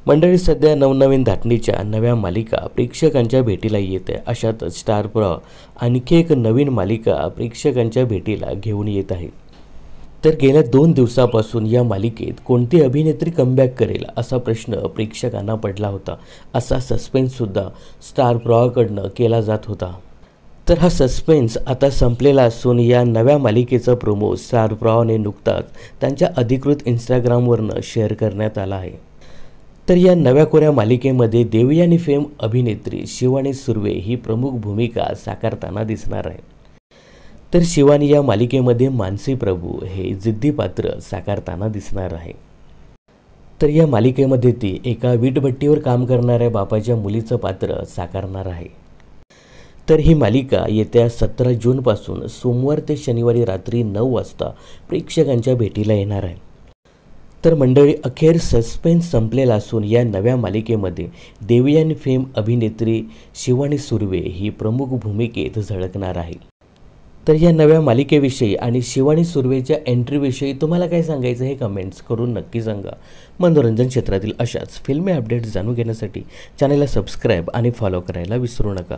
मंडळी, सध्या नवनवीन धाटणीच्या नव्या मालिका प्रेक्षकांच्या भेटीला येत आहे. अशातच स्टार प्रवाह आणखी एक नवीन मालिका प्रेक्षकांच्या भेटीला घेऊन येत आहे. तर गेल्या 2 दिवसापासून या मालिकेत कोणती अभिनेत्री कमबॅक करेल असा प्रश्न प्रेक्षकांना पडला होता. असा सस्पेन्ससुद्धा स्टार प्रवाहाकडनं केला जात होता. तर हा सस्पेन्स आता संपलेला असून या नव्या मालिकेचा प्रोमो स्टार प्रवाहाने नुकताच त्यांच्या अधिकृत इंस्टाग्रामवरनं शेअर करण्यात आला आहे. तर या नव्या कोऱ्या मालिकेमध्ये देवयानी फेम अभिनेत्री शिवानी सुर्वे ही प्रमुख भूमिका साकारताना दिसणार आहे. तर शिवानी या मालिकेमध्ये मानसी प्रभू हे जिद्दी पात्र साकारताना दिसणार आहे. तर या मालिकेमध्ये ती एका वीटभट्टीवर काम करणाऱ्या बापाच्या मुलीचं पात्र साकारणार आहे. तर ही मालिका येत्या 17 जूनपासून सोमवार ते शनिवारी रात्री 9 वाजता प्रेक्षकांच्या भेटीला येणार आहे. तर मंडळी, अखेर सस्पेन्स संपलेला असून या नव्या मालिकेमध्ये देवयानी फेम अभिनेत्री शिवानी सुर्वे ही प्रमुख भूमिकेत झळकणार आहे. तर या नव्या मालिकेविषयी आणि शिवानी सुर्वेच्या एंट्रीविषयी तुम्हाला काय सांगायचं हे कमेंट्स करून नक्की सांगा. मनोरंजन क्षेत्रातील अशाच फिल्मी अपडेट्स जाणून घेण्यासाठी चॅनलला सबस्क्राईब आणि फॉलो करायला विसरू नका.